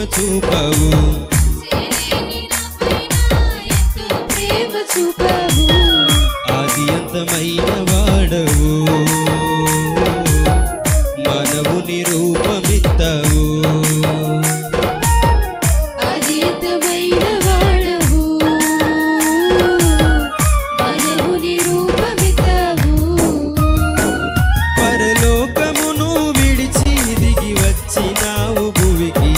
చూపవు ఆది అంతమైన వాడవు మనవుని రూపమిత్తవు పరలోకమును విడిచి దిగి వచ్చినావు భూమికి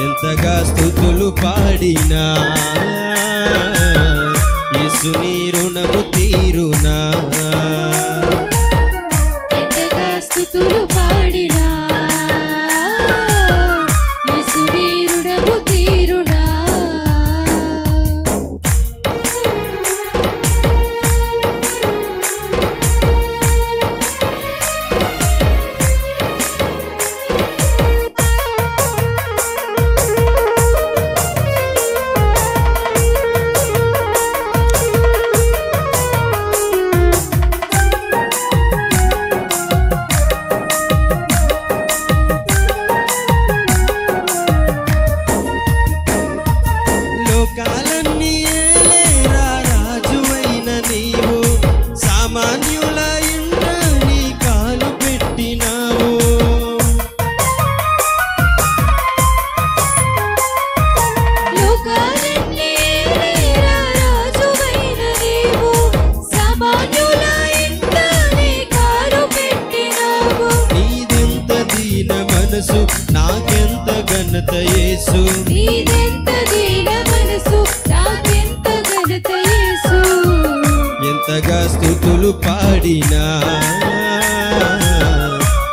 ఎంతగా స్తుతులు పాడినా యేసు నీ రుణము తీరునా ఎంతగా స్తుతులు పాడినా యేసు నీ రుణము తీరునా లోకాలన్నీ ఏలేరా రాజువైన నీవు సామాన్యుల ఇంట నీ కాలు పెట్టినావు లోకాలన్నీ ఏలేరా రాజువైన నీవు సామాన్యుల ఇంట నీ కాలు పెట్టినావు నీదెంత దీన మనసు నాకెంత ఘనత యేసు నీదెంత దీన మనసు నాకెంత ఘనత యేసు ఎంతగా స్తుతులు పాడినా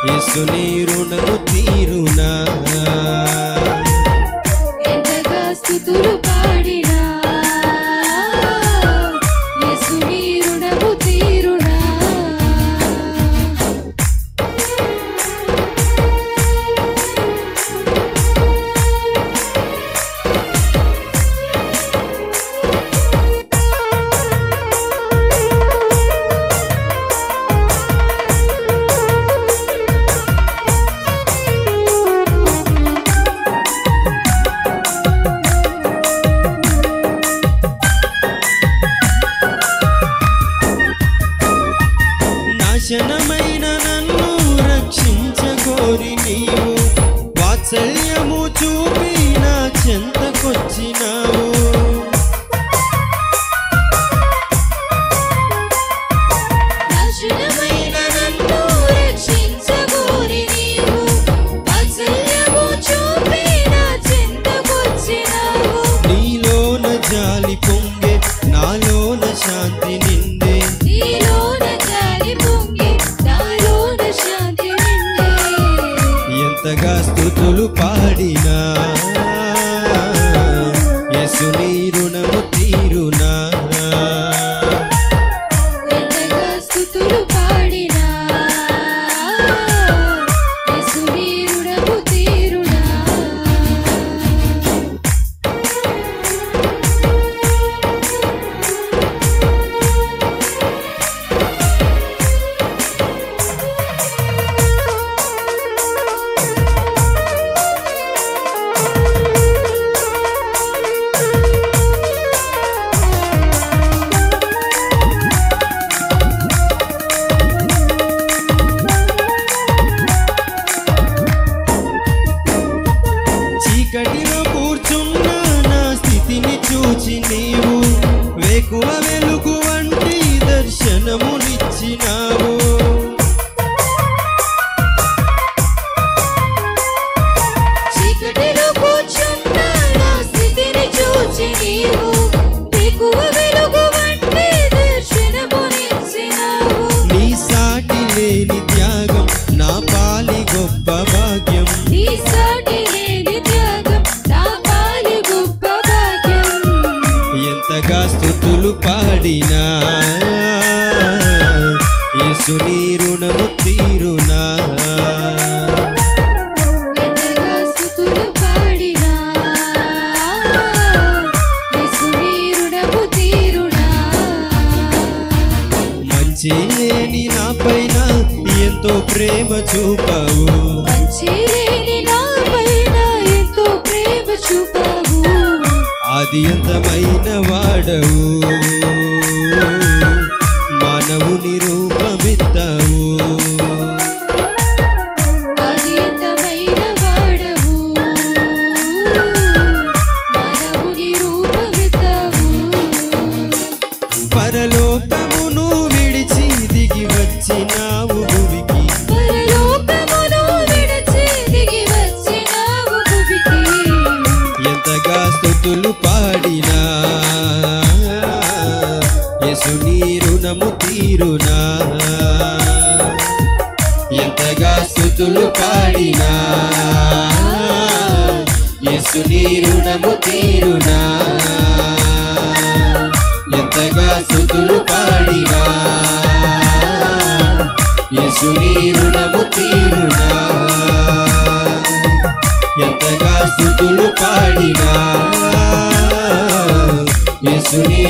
యేసు నీ రుణము తీరునా ఎంతగా స్తుతులు పాడినా యేసు నీ రుణము తీరునా నాశనమైన నన్ను రక్షించగోరి నీవు వాత్సల్యము చూపి నా చెంతకొచ్చినావు నాశనమైన నన్ను రక్షించగోరి నీవు వాత్సల్యము చూపి నా చెంతకొచ్చినావు నీలోన జాలి పొంగే నాలోన శాంతి నిండే నీలోన జాలి పొంగి నాలోన శాంతి నిండే ఎంతగా స్తుతులు పాడినా యేసు నీ రుణము తీరునా ఎంతగా స్తుతులు పాడినా యేసు నీ రుణము తీరునా చీకటిలో కూర్చున్న నా స్థితిని చూచి నీవు వేకువ వెలుగు వంటి దర్శనమునిచ్చినావు చీకటిలో కూర్చున్న నా స్థితిని చూచి నీవు వేకువ వెలుగు వంటి దర్శనమునిచ్చినావు నీ సాటి లేని త్యాగం నా పాలి గొప్ప భాగ్యం నీ సాటి లేని త్యాగం నా పాలి గొప్ప భాగ్యం ఎంతగా స్తుతులు పాడినా యేసు నీ రుణము తీరునా ఎంతగా స్తుతులు పాడినా యేసు నీ రుణము తీరునా మంచి లేని నా పైన ఎంత ఎంతో ప్రేమ చూపావు మంచిలేని నాపైన ఎంతో ప్రేమ చూపావు ఆది అంతమైన వాడవు మానవుని రూపమెత్తావు ఆది అంతమైన వాడవు మానవుని రూపమెత్తావు పరలోకమును విడిచి దిగి వచ్చినావు భూమికి పరలోకమును విడిచి దిగి వచ్చినావు భూమికి ఎంతగా స్తుతులు పాడినా యేసు నీ రుణము తీరునా ఎంతగా స్తుతులు పాడినా యేసు నీ రుణము తీరునా ఎంతగా స్తుతులు పాడినా యేసు నీ రుణము తీరునా ఎంతగా స్తుతులు పాడినా యేసు నీ